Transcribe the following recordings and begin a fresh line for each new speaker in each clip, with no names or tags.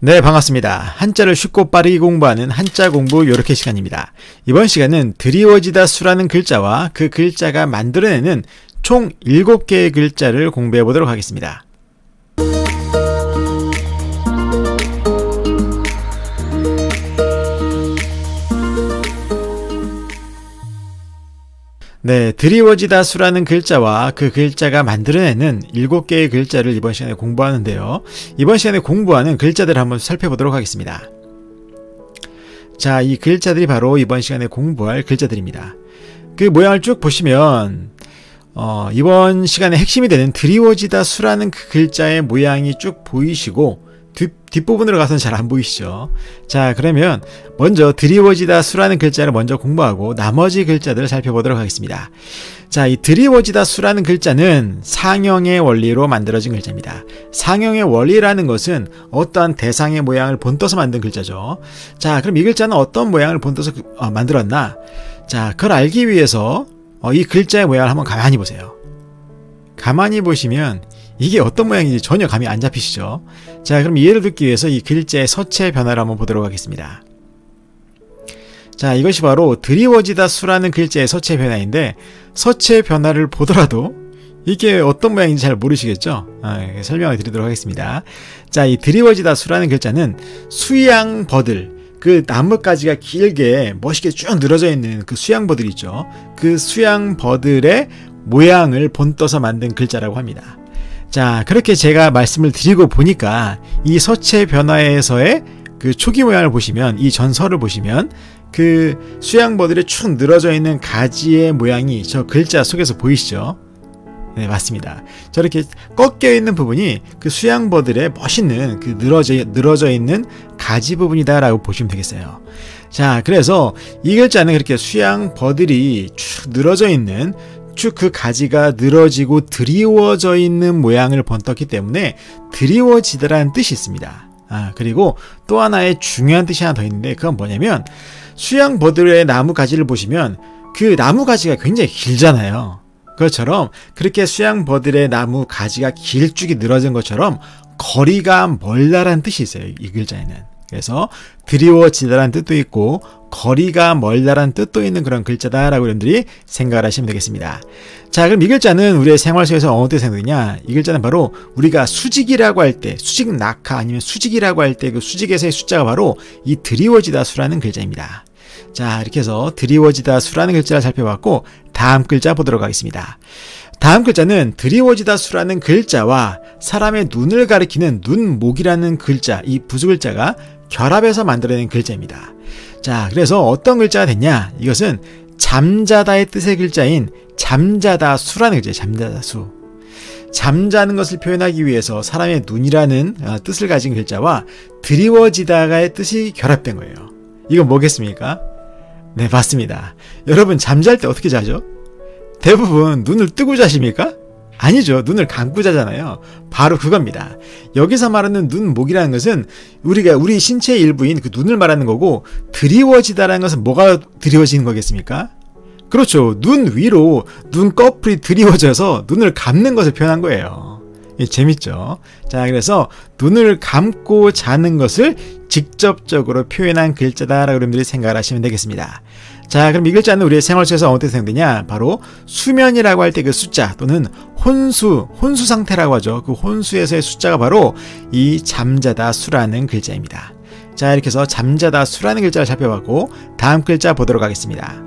네, 반갑습니다. 한자를 쉽고 빠르게 공부하는 한자 공부 요렇게 시간입니다. 이번 시간은 드리워지다 수라는 글자와 그 글자가 만들어내는 총 7개의 글자를 공부해 보도록 하겠습니다. 네, 드리워지다 수라는 글자와 그 글자가 만들어내는 7개의 글자를 이번 시간에 공부하는데요. 이번 시간에 공부하는 글자들을 한번 살펴보도록 하겠습니다. 자, 이 글자들이 바로 이번 시간에 공부할 글자들입니다. 그 모양을 쭉 보시면 이번 시간에 핵심이 되는 드리워지다 수라는 그 글자의 모양이 쭉 보이시고 뒷부분으로 가서는 잘 안 보이시죠. 자, 그러면 먼저 드리워지다 수라는 글자를 먼저 공부하고 나머지 글자들을 살펴보도록 하겠습니다. 자, 이 드리워지다 수라는 글자는 상형의 원리로 만들어진 글자입니다. 상형의 원리라는 것은 어떠한 대상의 모양을 본떠서 만든 글자죠. 자, 그럼 이 글자는 어떤 모양을 본떠서 만들었나? 자, 그걸 알기 위해서 이 글자의 모양을 한번 가만히 보세요. 가만히 보시면 이게 어떤 모양인지 전혀 감이 안 잡히시죠? 자, 그럼 이해를 돕기 위해서 이 글자의 서체 변화를 한번 보도록 하겠습니다. 자, 이것이 바로 드리워지다 수라는 글자의 서체 변화인데, 서체 변화를 보더라도 이게 어떤 모양인지 잘 모르시겠죠? 설명을 드리도록 하겠습니다. 자, 이 드리워지다 수라는 글자는 수양버들, 그 나뭇가지가 길게 멋있게 쭉 늘어져 있는 그 수양버들 있죠? 그 수양버들의 모양을 본떠서 만든 글자라고 합니다. 자, 그렇게 제가 말씀을 드리고 보니까 이 서체 변화에서의 그 초기 모양을 보시면, 이 전설을 보시면 그 수양버들이 축 늘어져 있는 가지의 모양이 저 글자 속에서 보이시죠? 네, 맞습니다. 저렇게 꺾여 있는 부분이 그 수양버들의 멋있는 그 늘어져 있는 가지 부분이다라고 보시면 되겠어요. 자, 그래서 이 글자는 그렇게 수양버들이 축 늘어져 있는, 쭉 그 가지가 늘어지고 드리워져 있는 모양을 번떴기 때문에 드리워지다라는 뜻이 있습니다. 그리고 또 하나의 중요한 뜻이 하나 더 있는데, 그건 뭐냐면 수양버들의 나무 가지를 보시면 그 나무 가지가 굉장히 길잖아요. 그것처럼 그렇게 수양버들의 나무 가지가 길쭉이 늘어진 것처럼 거리가 멀다라는 뜻이 있어요, 이 글자에는. 그래서 드리워지다라는 뜻도 있고 거리가 멀다라는 뜻도 있는 그런 글자다라고 여러분들이 생각을 하시면 되겠습니다. 자, 그럼 이 글자는 우리의 생활 속에서 어떻게 생각되냐? 이 글자는 바로 우리가 수직이라고 할 때, 수직 낙하 아니면 수직이라고 할 때 그 수직에서의 숫자가 바로 이 드리워지다 수라는 글자입니다. 자, 이렇게 해서 드리워지다 수라는 글자를 살펴봤고, 다음 글자 보도록 하겠습니다. 다음 글자는 드리워지다 수라는 글자와 사람의 눈을 가리키는 눈목이라는 글자, 이 부수글자가 결합해서 만들어낸 글자입니다. 자, 그래서 어떤 글자가 됐냐? 이것은 잠자다의 뜻의 글자인 잠자다 수라는 글자예요. 잠자다 수. 잠자는 것을 표현하기 위해서 사람의 눈이라는 뜻을 가진 글자와 드리워지다가의 뜻이 결합된 거예요. 이건 뭐겠습니까? 네, 맞습니다. 여러분, 잠잘 때 어떻게 자죠? 대부분 눈을 뜨고 자십니까? 아니죠. 눈을 감고 자잖아요. 바로 그겁니다. 여기서 말하는 눈목이라는 것은 우리 신체의 일부인 그 눈을 말하는 거고, 드리워지다라는 것은 뭐가 드리워지는 거겠습니까? 그렇죠. 눈 위로 눈꺼풀이 드리워져서 눈을 감는 것을 표현한 거예요. 재밌죠? 자, 그래서 눈을 감고 자는 것을 직접적으로 표현한 글자다라고 여러분들이 생각을 하시면 되겠습니다. 자, 그럼 이 글자는 우리의 생활 속에서 어떻게 사용되냐? 바로 수면이라고 할 때 그 숫자, 또는 혼수 상태라고 하죠. 그 혼수에서의 숫자가 바로 이 잠자다 수라는 글자입니다. 자, 이렇게 해서 잠자다 수라는 글자를 살펴봤고, 다음 글자 보도록 하겠습니다.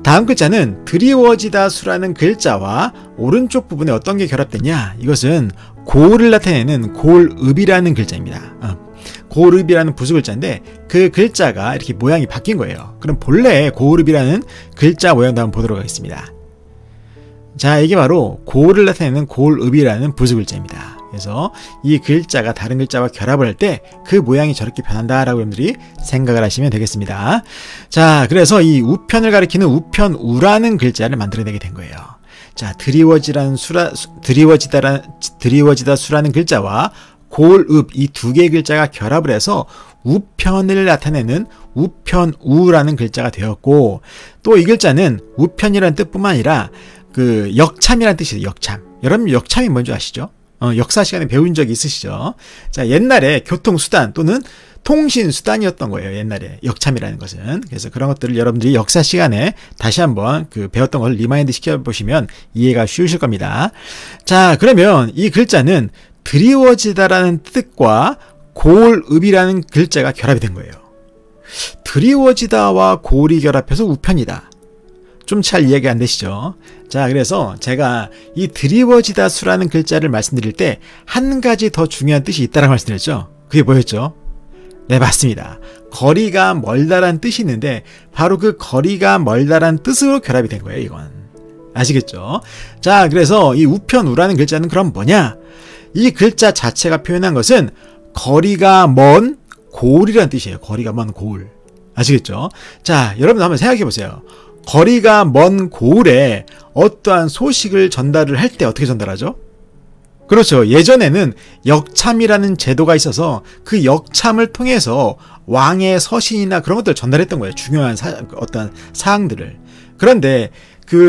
다음 글자는 드리워지다 수라는 글자와 오른쪽 부분에 어떤 게 결합되냐? 이것은 고을을 나타내는 고을읍이라는 글자입니다. 고을읍이라는 부수글자인데 그 글자가 이렇게 모양이 바뀐 거예요. 그럼 본래 고을읍이라는 글자 모양도 한번 보도록 하겠습니다. 자, 이게 바로 고을을 나타내는 고을읍이라는 부수글자입니다. 그래서 이 글자가 다른 글자와 결합을 할 때 그 모양이 저렇게 변한다라고 여러분들이 생각을 하시면 되겠습니다. 자, 그래서 이 우편을 가리키는 우편우라는 글자를 만들어내게 된 거예요. 자, 드리워지다 수라는 글자와 고을읍, 이 두 개의 글자가 결합을 해서 우편을 나타내는 우편우라는 글자가 되었고, 또 이 글자는 우편이라는 뜻뿐만 아니라 그 역참이라는 뜻이에요. 역참. 여러분, 역참이 뭔지 아시죠? 역사 시간에 배운 적이 있으시죠? 자, 옛날에 교통수단 또는 통신수단이었던 거예요. 옛날에 역참이라는 것은. 그래서 그런 것들을 여러분들이 역사 시간에 다시 한번 배웠던 걸 리마인드 시켜보시면 이해가 쉬우실 겁니다. 자, 그러면 이 글자는 드리워지다라는 뜻과 고을읍이라는 글자가 결합이 된 거예요. 드리워지다와 고을이 결합해서 우편이다. 좀 잘 이해가 안 되시죠? 자, 그래서 제가 이 드리워지다 수라는 글자를 말씀드릴 때 한 가지 더 중요한 뜻이 있다라고 말씀드렸죠? 그게 뭐였죠? 네, 맞습니다. 거리가 멀다란 뜻이 있는데 바로 그 거리가 멀다란 뜻으로 결합이 된 거예요, 이건. 아시겠죠? 자, 그래서 이 우편우라는 글자는 그럼 뭐냐? 이 글자 자체가 표현한 것은 거리가 먼 고을이라는 뜻이에요. 거리가 먼 고을. 아시겠죠? 자, 여러분 한번 생각해 보세요. 거리가 먼 고을에 어떠한 소식을 전달을 할 때 어떻게 전달하죠? 그렇죠. 예전에는 역참이라는 제도가 있어서 그 역참을 통해서 왕의 서신이나 그런 것들을 전달했던 거예요. 중요한 어떤 사항들을. 그런데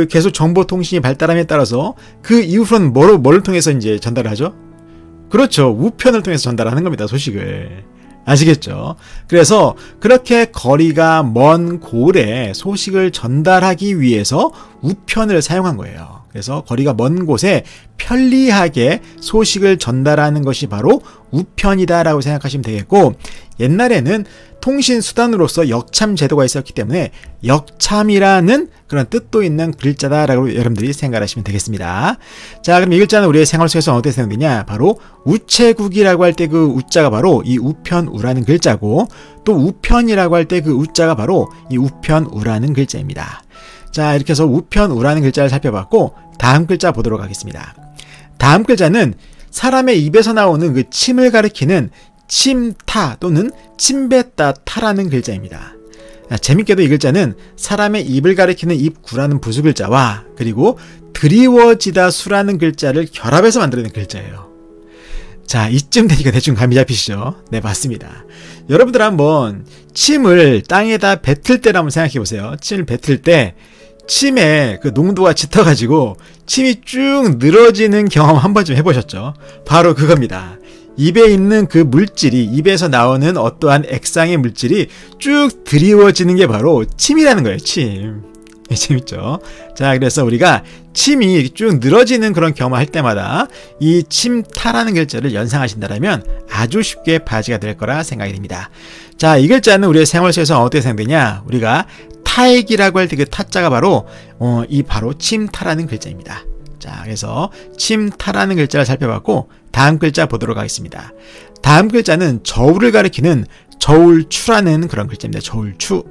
계속 정보통신이 발달함에 따라서 그 이후로는 뭐를 통해서 이제 전달을 하죠? 그렇죠. 우편을 통해서 전달하는 겁니다. 소식을. 아시겠죠? 그래서 그렇게 거리가 먼 고을에 소식을 전달하기 위해서 우편을 사용한 거예요. 그래서 거리가 먼 곳에 편리하게 소식을 전달하는 것이 바로 우편이다라고 생각하시면 되겠고, 옛날에는 통신수단으로서 역참 제도가 있었기 때문에 역참이라는 그런 뜻도 있는 글자다라고 여러분들이 생각하시면 되겠습니다. 자, 그럼 이 글자는 우리의 생활 속에서 어떻게 사용되냐? 바로 우체국이라고 할 때 그 우자가 바로 이 우편우라는 글자고, 또 우편이라고 할 때 그 우자가 바로 이 우편우라는 글자입니다. 자, 이렇게 해서 우편우라는 글자를 살펴봤고, 다음 글자 보도록 하겠습니다. 다음 글자는 사람의 입에서 나오는 그 침을 가리키는 침타 또는 침뱉다 타라는 글자입니다. 재밌게도 이 글자는 사람의 입을 가리키는 입구라는 부수글자와 그리고 드리워지다 수라는 글자를 결합해서 만들어낸 글자예요. 자, 이쯤 되니까 대충 감이 잡히시죠? 네, 맞습니다. 여러분들 한번 침을 땅에다 뱉을 때를 한번 생각해 보세요. 침을 뱉을 때 침의 그 농도가 짙어가지고 침이 쭉 늘어지는 경험 한 번쯤 해보셨죠? 바로 그겁니다. 입에 있는 그 물질이, 입에서 나오는 어떠한 액상의 물질이 쭉 드리워지는 게 바로 침이라는 거예요. 침. 재밌죠? 자, 그래서 우리가 침이 쭉 늘어지는 그런 경험을 할 때마다 이 침타라는 글자를 연상하신다면 아주 쉽게 바지가 될 거라 생각이 됩니다. 자, 이 글자는 우리의 생활 속에서 어떻게 사용되냐? 우리가 타액이라고 할 때 그 타자가 바로 바로 침타라는 글자입니다. 자, 그래서 침타라는 글자를 살펴봤고, 다음 글자 보도록 하겠습니다. 다음 글자는 저울을 가리키는 저울추라는 그런 글자입니다. 저울추.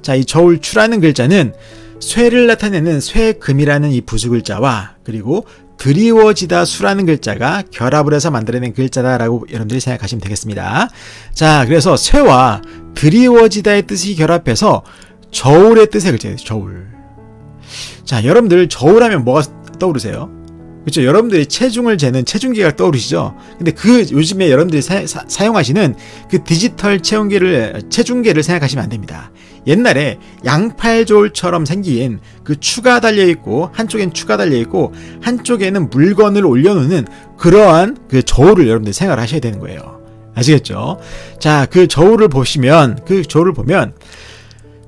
자, 이 저울추라는 글자는 쇠를 나타내는 쇠금이라는 이 부수글자와 그리고 드리워지다 수라는 글자가 결합을 해서 만들어낸 글자다라고 여러분들이 생각하시면 되겠습니다. 자, 그래서 쇠와 드리워지다의 뜻이 결합해서 저울의 뜻의 글자예요. 저울. 자, 여러분들 저울하면 뭐가 떠오르세요? 그렇죠? 여러분들이 체중을 재는 체중계가 떠오르시죠? 근데 요즘에 여러분들이 사용하시는 그 디지털 체중계를 생각하시면 안 됩니다. 옛날에 양팔저울처럼 생긴 그 추가 달려있고, 한쪽엔 추가 달려있고, 한쪽에는 물건을 올려놓는 그러한 그 저울을 여러분들이 생각을 하셔야 되는 거예요. 아시겠죠? 자, 그 저울을 보면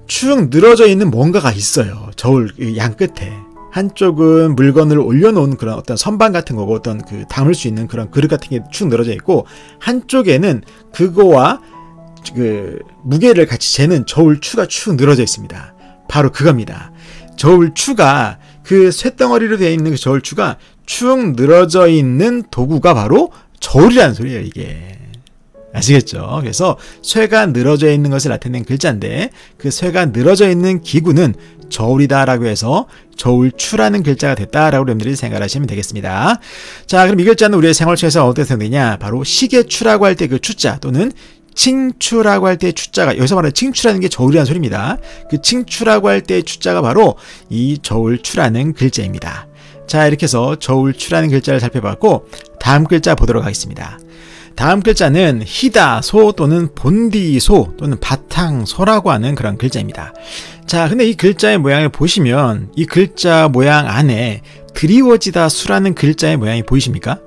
쭉 늘어져 있는 뭔가가 있어요. 저울 양 끝에. 한쪽은 물건을 올려놓은 그런 어떤 선반 같은 거고, 어떤 담을 수 있는 그런 그릇 같은 게 축 늘어져 있고, 한쪽에는 그거와 무게를 같이 재는 저울추가 축 늘어져 있습니다. 바로 그겁니다. 저울추가 그 쇳덩어리로 되어 있는 그 저울추가 축 늘어져 있는 도구가 바로 저울이라는 소리예요, 이게. 아시겠죠? 그래서 쇠가 늘어져 있는 것을 나타낸 글자인데, 그 쇠가 늘어져 있는 기구는 저울이다라고 해서 저울추라는 글자가 됐다라고 여러분들이 생각하시면 되겠습니다. 자, 그럼 이 글자는 우리의 생활 속에서 어떻게 사용되냐? 바로 시계추라고 할 때 그 추자 또는 칭추라고 할 때 추자가, 여기서 말하는 칭추라는 게 저울이라는 소리입니다. 그 칭추라고 할 때 추자가 바로 이 저울추라는 글자입니다. 자, 이렇게 해서 저울추라는 글자를 살펴봤고, 다음 글자 보도록 하겠습니다. 다음 글자는 히다소 또는 본디소 또는 바탕소라고 하는 그런 글자입니다. 자, 근데 이 글자의 모양을 보시면 이 글자 모양 안에 드리워지다 수라는 글자의 모양이 보이십니까?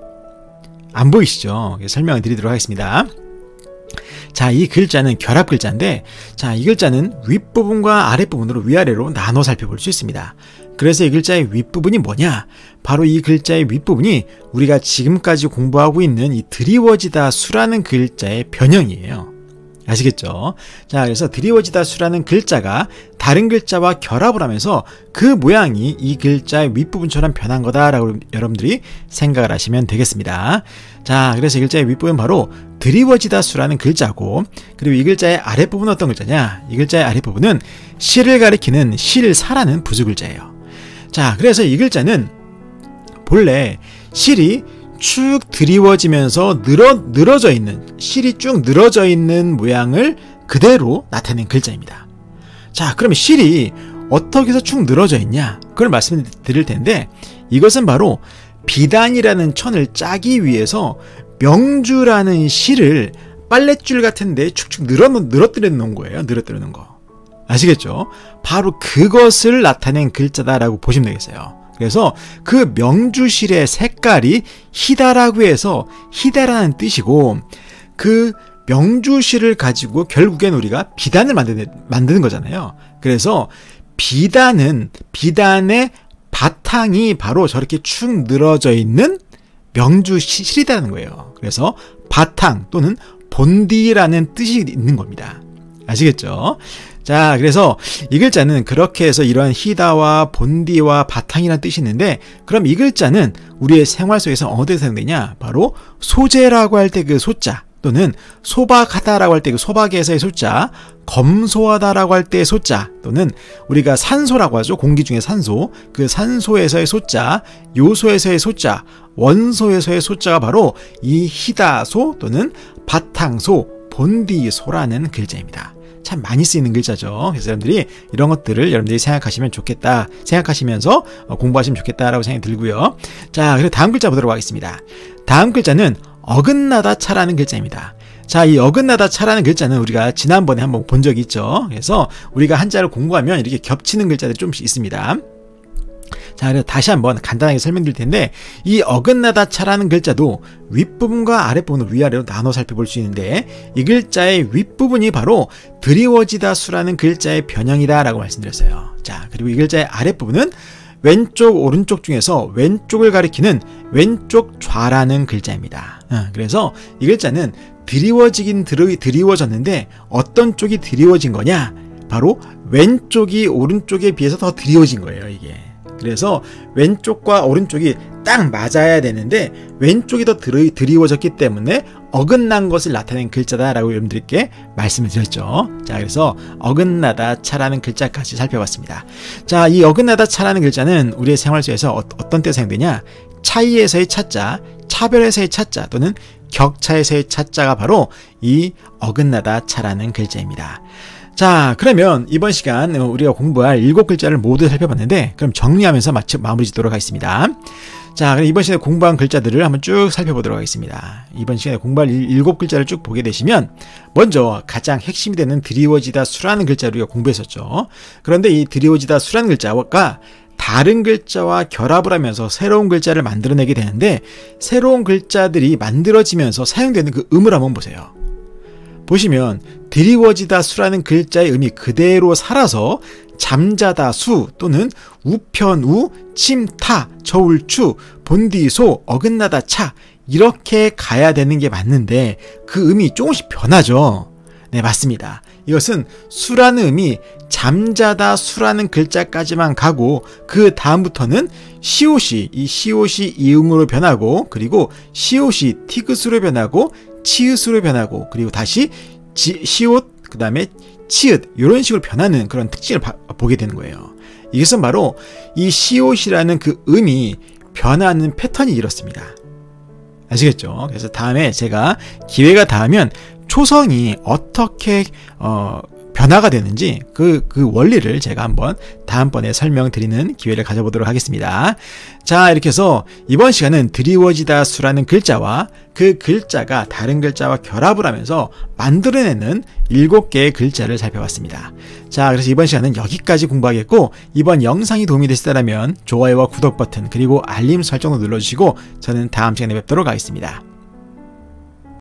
안 보이시죠? 설명을 드리도록 하겠습니다. 자, 이 글자는 결합 글자인데, 자, 이 글자는 윗부분과 아랫부분으로 위아래로 나눠 살펴볼 수 있습니다. 그래서 이 글자의 윗부분이 뭐냐? 바로 이 글자의 윗부분이 우리가 지금까지 공부하고 있는 이 드리워지다 수라는 글자의 변형이에요. 아시겠죠? 자, 그래서 드리워지다 수라는 글자가 다른 글자와 결합을 하면서 그 모양이 이 글자의 윗부분처럼 변한 거다라고 여러분들이 생각을 하시면 되겠습니다. 자, 그래서 이 글자의 윗부분 바로 드리워지다 수라는 글자고, 그리고 이 글자의 아랫부분은 어떤 글자냐? 이 글자의 아랫부분은 실을 가리키는 실사라는 부수 글자예요. 자, 그래서 이 글자는 본래 실이 쭉 드리워지면서 늘어져 있는, 실이 쭉 늘어져 있는 모양을 그대로 나타낸 글자입니다. 자, 그러면 실이 어떻게 해서 쭉 늘어져 있냐? 그걸 말씀드릴 텐데, 이것은 바로 비단이라는 천을 짜기 위해서 명주라는 실을 빨랫줄 같은데 축축 늘어뜨려 놓은 거예요. 늘어뜨려 놓은 거. 아시겠죠? 바로 그것을 나타낸 글자다라고 보시면 되겠어요. 그래서 그 명주실의 색깔이 희다라고 해서 희다라는 뜻이고, 그 명주실을 가지고 결국엔 우리가 비단을 만드는 거잖아요. 그래서 비단의 바탕이 바로 저렇게 축 늘어져 있는 명주실이라는 거예요. 그래서 바탕 또는 본디라는 뜻이 있는 겁니다. 아시겠죠? 자, 그래서 이 글자는 그렇게 해서 이러한 희다와 본디와 바탕이라는 뜻이 있는데, 그럼 이 글자는 우리의 생활 속에서 어디에 사용되냐? 바로 소재라고 할 때 그 소자, 또는 소박하다라고 할 때 그 소박에서의 소자, 검소하다라고 할 때의 소자, 또는 우리가 산소라고 하죠. 공기 중에 산소, 그 산소에서의 소자, 요소에서의 소자, 원소에서의 소자가 바로 이 희다소 또는 바탕소, 본디소라는 글자입니다. 참 많이 쓰이는 글자죠. 그래서 여러분들이 이런 것들을 여러분들이 생각하시면 좋겠다, 생각하시면서 공부하시면 좋겠다라고 생각이 들고요. 자, 그리고 다음 글자 보도록 하겠습니다. 다음 글자는 어긋나다 차라는 글자입니다. 자, 이 어긋나다 차라는 글자는 우리가 지난번에 한번 본 적이 있죠. 그래서 우리가 한자를 공부하면 이렇게 겹치는 글자들이 좀씩 있습니다. 자, 그래서 다시 한번 간단하게 설명드릴 텐데, 이 어긋나다 차라는 글자도 윗부분과 아랫부분을 위아래로 나눠 살펴볼 수 있는데, 이 글자의 윗부분이 바로 드리워지다 수라는 글자의 변형이다 라고 말씀드렸어요. 자, 그리고 이 글자의 아랫부분은 왼쪽 오른쪽 중에서 왼쪽을 가리키는 왼쪽 좌라는 글자입니다. 그래서 이 글자는 드리워지긴 드리워졌는데 어떤 쪽이 드리워진 거냐? 바로 왼쪽이 오른쪽에 비해서 더 드리워진 거예요, 이게. 그래서 왼쪽과 오른쪽이 딱 맞아야 되는데 왼쪽이 더 드리워졌기 때문에 어긋난 것을 나타낸 글자다라고 여러분들께 말씀을 드렸죠. 자, 그래서 어긋나다 차라는 글자까지 살펴봤습니다. 자, 이 어긋나다 차라는 글자는 우리의 생활 속에서 어떤 때 사용되냐? 차이에서의 차자, 차별에서의 차자 또는 격차에서의 차자가 바로 이 어긋나다 차라는 글자입니다. 자, 그러면 이번 시간 우리가 공부할 7글자를 모두 살펴봤는데, 그럼 정리하면서 마무리 짓도록 하겠습니다. 자, 그럼 이번 시간에 공부한 글자들을 한번 쭉 살펴보도록 하겠습니다. 이번 시간에 공부할 7글자를 쭉 보게 되시면, 먼저 가장 핵심이 되는 드리워지다 수라는 글자를 우리가 공부했었죠. 그런데 이 드리워지다 수라는 글자가 다른 글자와 결합을 하면서 새로운 글자를 만들어내게 되는데, 새로운 글자들이 만들어지면서 사용되는 그 음을 한번 보세요. 보시면 드리워지다 수라는 글자의 음이 그대로 살아서 잠자다 수 또는 우편우, 침타, 저울추, 본디소, 어긋나다 차 이렇게 가야 되는 게 맞는데 그 음이 조금씩 변하죠. 네, 맞습니다. 이것은 수라는 음이 잠자다 수라는 글자까지만 가고 그 다음부터는 시옷이 이 시옷이 이음으로 변하고, 그리고 시옷이 티귿으로 변하고, 치읓으로 변하고, 그리고 다시 시옷 그 다음에 치읓 이런 식으로 변하는 그런 특징을 보게 되는 거예요. 이것은 바로 이 시옷이라는 그 음이 변하는 패턴이 이렇습니다. 아시겠죠? 그래서 다음에 제가 기회가 닿으면 초성이 어떻게 변화가 되는지 그 원리를 제가 한번 다음번에 설명드리는 기회를 가져보도록 하겠습니다. 자, 이렇게 해서 이번 시간은 드리워지다 수라는 글자와 그 글자가 다른 글자와 결합을 하면서 만들어내는 7개의 글자를 살펴봤습니다. 자, 그래서 이번 시간은 여기까지 공부하겠고, 이번 영상이 도움이 되셨다면 좋아요와 구독 버튼 그리고 알림 설정도 눌러주시고 저는 다음 시간에 뵙도록 하겠습니다.